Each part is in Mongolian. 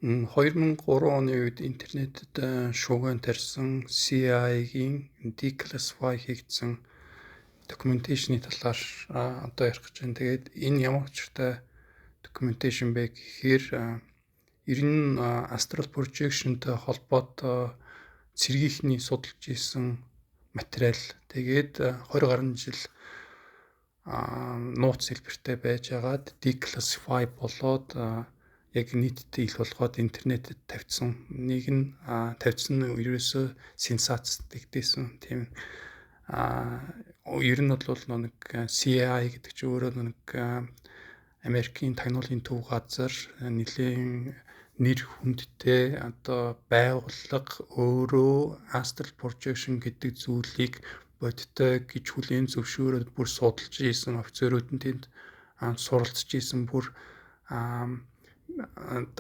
2003 оны үед интернетэд шуугиан тарьсан CIA-гийн declassify хийгдсэн докюменташны талаар одоо ярих гэж байна. Тэгээд энэ ямар учиртай докюменташн бэ гэхээр ер нь astral projection-тэй холбоотой цэргийнхний судалж исэн материал. Тэгээд 20 гаруй жил нууц хэлбэртэй байж агаад declassify болоод яг нийтдээ ил болгоод интернетэд тавьсан. Нэг нь тавьсан ерөөсөө сенсац дэгдээсэн тийм ер нь бол нэг CIA гэдэг чинь өөрөө нэг Америкийн тагнуулын төв газар нэлийн нэр хүндтэй одоо байгууллага өөрөө astral projection гэдэг зүйлийг бодтой гэж хүлээн зөвшөөрөөд бүр судалж ийсэн офицерууд нь тэнд суралцж ийсэн бүр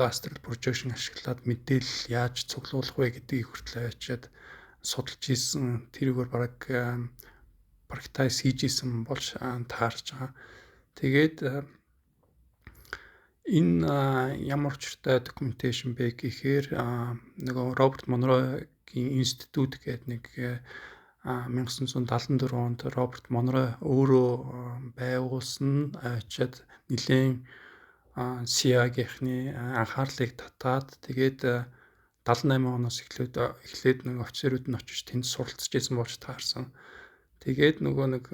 astral projection ашиглаад мэдээлэл яаж цуглуулах вэ гэдгийг хүртэл авчиад судалж ийсэн тэрүүгээр практис хийж ийсэн болж таарч байгаа. Тэгээд энэ ямар учиртай докюменташн бэ гэхээр нөгөө Роберт Монрогийн институт гэдэг нэг 1974 онд Роберт Монро өөрөө байгуулсан авчиад нэлийн CIA-гийнхны анхаарлыг татаад тэгээд 78 оноос эхлээд нэг офицерууд нь очиж тэнд суралцж байсан болж таарсан. Тэгээд нөгөө нэг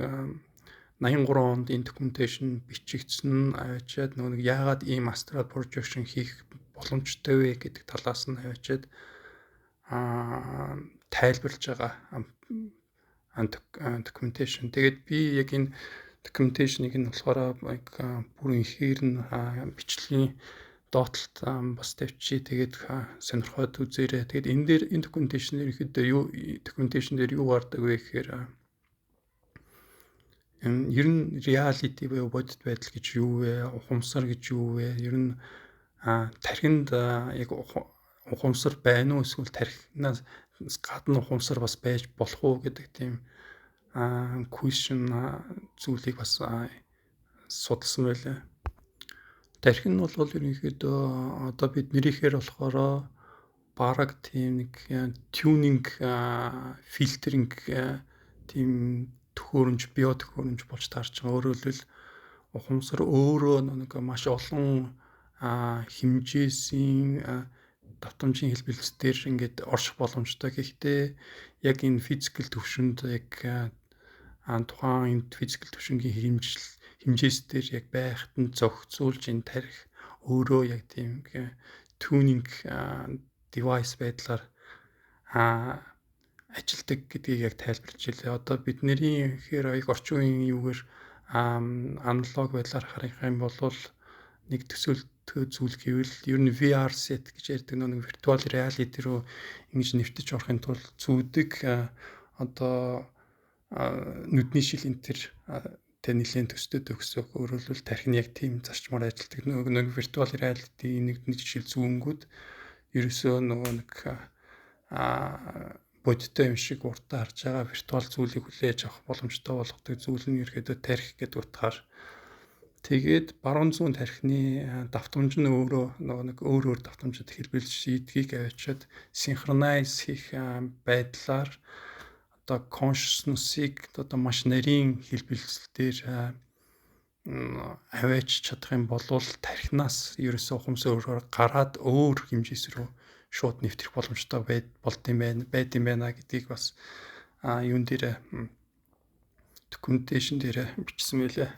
83 онд энэ докюменташн бичигдсэн авчиад нөгөө нэг яагаад ийм astral projection хийх боломжтой вэ гэдэг талаас нь авчиад тайлбарлаж байгаа докюменташн. Тэгээд би яг энэ докюменташныг нь болохоор бүр ихээр нь бичлэгийн доотлолт бас тавьчих. Тэгээд сонирхоод үзээрэй. Тэгээд энэ докюменташн докюменташн дээр юу гардаг вэ гэхээр ер нь reality буюу бодит байдал гэж юу вэ? Ухамсар гэж юу вэ? Ер нь тархинд яг ухамсар байна уу? Эсвэл тархинаас гадна ухамсар бас байж болох уу гэдэг тийм question зүйлийг бас судалсан байлаа. Тархин нь бол ерөнхийдөө одоо биднийхээр болохоор бараг тийм нэг tuning filtering тийм төхөөрөмж биотөхөөрөмж болж таарч байгаа. Өөрөөр хэлбэл ухамсар өөрөө нэг маш олон хэмжээсийн давтамжийн хэлбэлцээр ингээд орших боломжтой. Гэхдээ яг энэ физикал төвшөнд яг тухайн физикал төвшингийн хэмжээс дээр яг байхад нь зохицуулж энэ тарих өөрөө яг тийм tuning device байдлаар ажилдаг гэдгийг яг тайлбарлаж илээ. Одоо бидний хэрэг орчин үеийн юугаар аналог байдлаар харах юм бол нэг төсөөлтөө зүйл гэвэл ер нь VR set гэж ярьдаг нэг virtual reality руу ингэж нэвтэж орохын тулд зүүдэг одоо нүдний шил энэ төр нэлээд төстэй өгсөг. Өөрөөр хэлбэл тархин яг тийм зарчмаар ажилладаг. Нэг virtual reality нэг жишээ зүүнгүүд ерөөсөө нөгөө нэг бодиттой юм шиг уртаа харж байгаа виртуал зүйлийг хүлээж авах боломжтой болгодог зүйл нь ерөөдөө тарих гэдэг утгаар. Тэгээд баруун зүүн тархины давтамж нь өөрөө нэг өөр давтамжид хэлбэл шийдгийг авчиад синхрониз хийх байдлаар одоо consciousness-ийг одоо маш нарийн хэлбэлцэлээр аваач чадах юм бол тархинаас ерөөсөө ухамсар гараад өөр хэмжээс рүү шууд нэвтрэх боломжтой байд юм байна гэдгийг бас юун дээр докюменташн дээр бичсэн байлаа.